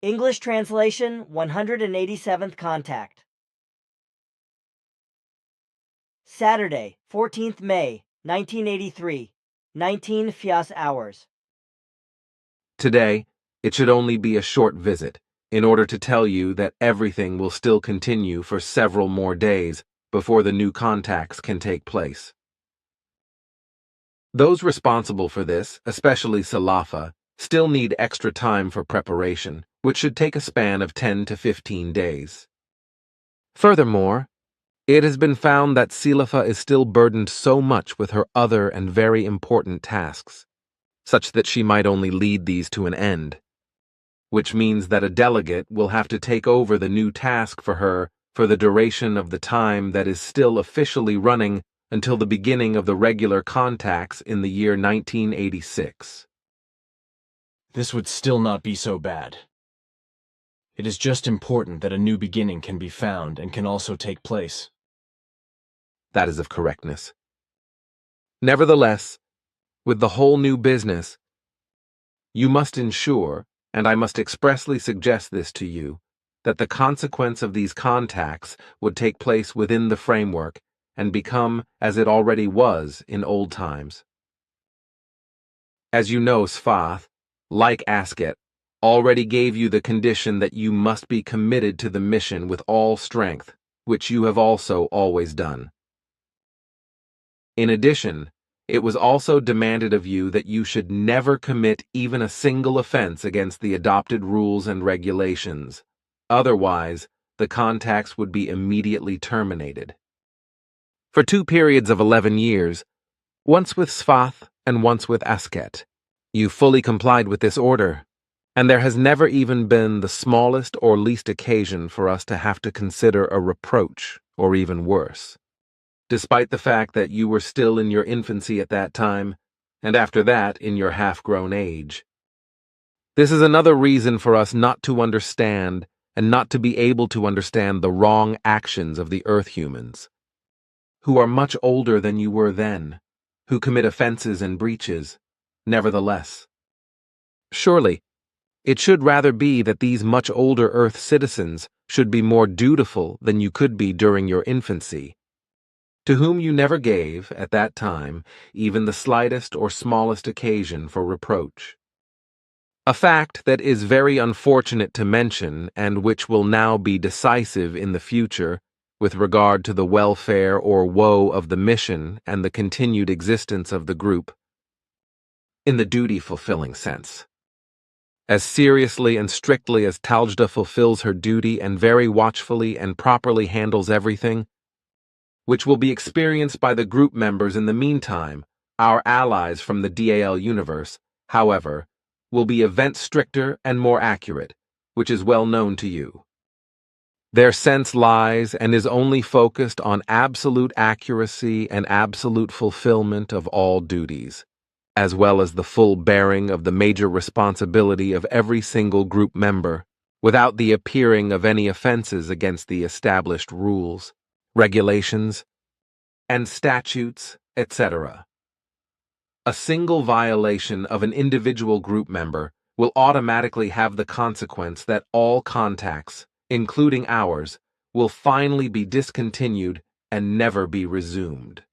English translation 187th contact. Saturday, 14th May, 1983, 19 Fias hours. Today, it should only be a short visit, in order to tell you that everything will still continue for several more days before the new contacts can take place. Those responsible for this, especially Salafa, still need extra time for preparation, which should take a span of 10 to 15 days. Furthermore, it has been found that Salafa is still burdened so much with her other and very important tasks, such that she might only lead these to an end, which means that a delegate will have to take over the new task for her for the duration of the time that is still officially running until the beginning of the regular contacts in the year 1986. This would still not be so bad. It is just important that a new beginning can be found and can also take place. That is of correctness. Nevertheless, with the whole new business, you must ensure, and I must expressly suggest this to you, that the consequence of these contacts would take place within the framework and become as it already was in old times. As you know, Sfath, like Asket, already gave you the condition that you must be committed to the mission with all strength, which you have also always done. In addition, it was also demanded of you that you should never commit even a single offense against the adopted rules and regulations. Otherwise, the contacts would be immediately terminated. For 2 periods of 11 years, once with Sfath and once with Asket, you fully complied with this order, and there has never even been the smallest or least occasion for us to have to consider a reproach, or even worse, despite the fact that you were still in your infancy at that time, and after that in your half-grown age. This is another reason for us not to understand and not to be able to understand the wrong actions of the Earth humans, who are much older than you were then, who commit offenses and breaches, nevertheless. Surely, it should rather be that these much older Earth citizens should be more dutiful than you could be during your infancy, to whom you never gave, at that time, even the slightest or smallest occasion for reproach. A fact that is very unfortunate to mention and which will now be decisive in the future with regard to the welfare or woe of the mission and the continued existence of the group, in the duty-fulfilling sense. As seriously and strictly as Taljda fulfills her duty and very watchfully and properly handles everything, which will be experienced by the group members in the meantime, our allies from the DAL universe, however, will be event stricter and more accurate, which is well known to you. Their sense lies and is only focused on absolute accuracy and absolute fulfillment of all duties, as well as the full bearing of the major responsibility of every single group member, without the appearing of any offenses against the established rules, regulations, and statutes, etc. A single violation of an individual group member will automatically have the consequence that all contacts, including ours, will finally be discontinued and never be resumed.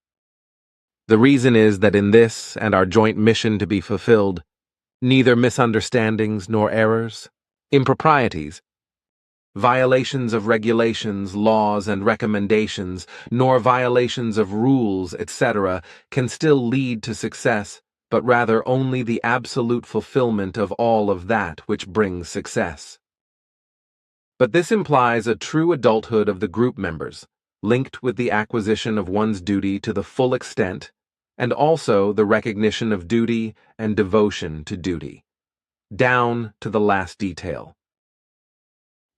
The reason is that in this and our joint mission to be fulfilled, neither misunderstandings nor errors, improprieties, violations of regulations, laws, and recommendations, nor violations of rules, etc., can still lead to success, but rather only the absolute fulfillment of all of that which brings success. But this implies a true adulthood of the group members, linked with the acquisition of one's duty to the full extent, and also the recognition of duty and devotion to duty, down to the last detail.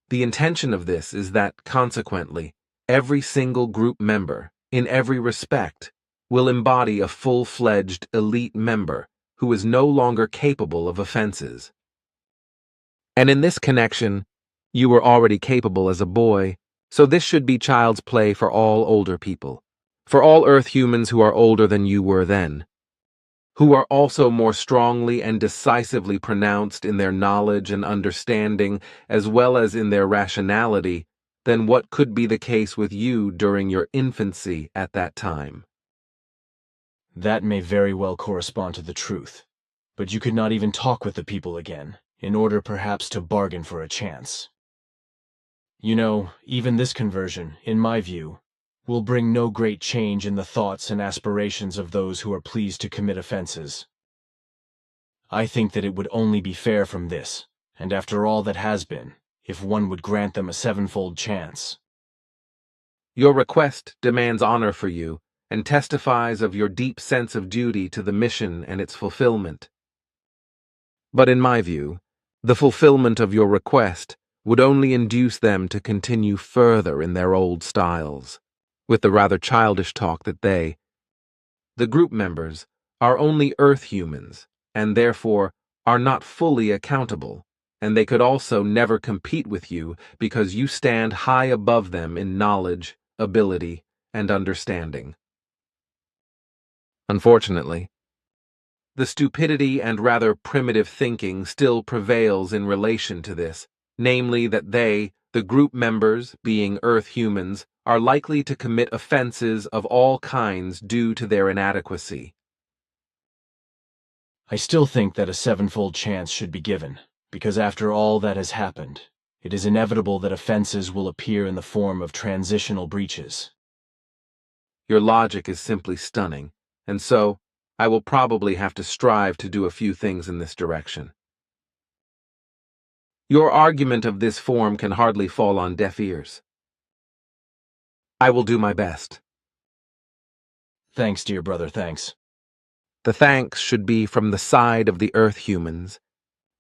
The intention of this is that, consequently, every single group member, in every respect, will embody a full-fledged elite member who is no longer capable of offenses. And in this connection, you were already capable as a boy, so this should be child's play for all older people, for all Earth humans who are older than you were then. who are also more strongly and decisively pronounced in their knowledge and understanding, as well as in their rationality, than what could be the case with you during your infancy at that time. That may very well correspond to the truth, but you could not even talk with the people again, in order perhaps to bargain for a chance. You know, even this conversion, in my view, will bring no great change in the thoughts and aspirations of those who are pleased to commit offenses. I think that it would only be fair from this, and after all that has been, if one would grant them a sevenfold chance. Your request demands honor for you and testifies of your deep sense of duty to the mission and its fulfillment. But in my view, the fulfillment of your request would only induce them to continue further in their old styles, with the rather childish talk that they, the group members, are only Earth humans, and therefore are not fully accountable, and they could also never compete with you because you stand high above them in knowledge, ability, and understanding. Unfortunately, the stupidity and rather primitive thinking still prevails in relation to this, namely that they, the group members, being Earth humans, are likely to commit offenses of all kinds due to their inadequacy. I still think that a sevenfold chance should be given, because after all that has happened, it is inevitable that offenses will appear in the form of transitional breaches. Your logic is simply stunning, and so I will probably have to strive to do a few things in this direction. Your argument of this form can hardly fall on deaf ears. I will do my best. Thanks, dear brother, thanks. The thanks should be from the side of the Earth humans,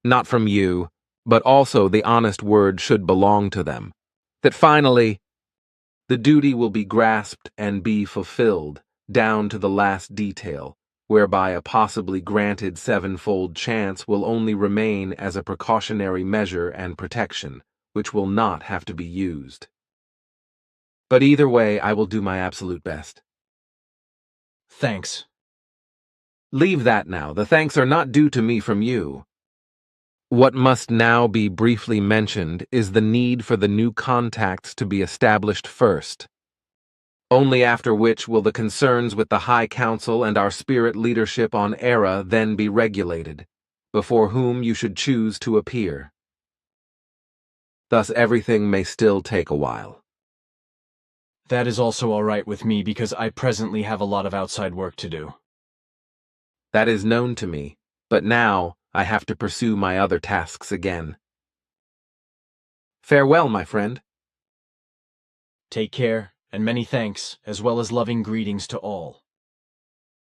not from you, but also the honest word should belong to them. That finally, the duty will be grasped and be fulfilled, down to the last detail, whereby a possibly granted sevenfold chance will only remain as a precautionary measure and protection, which will not have to be used. But either way, I will do my absolute best. Thanks. Leave that now. The thanks are not due to me from you. What must now be briefly mentioned is the need for the new contacts to be established first. Only after which will the concerns with the High Council and our spirit leadership on Era then be regulated, before whom you should choose to appear. Thus everything may still take a while. That is also all right with me because I presently have a lot of outside work to do. That is known to me, but now I have to pursue my other tasks again. Farewell, my friend. Take care, and many thanks, as well as loving greetings to all.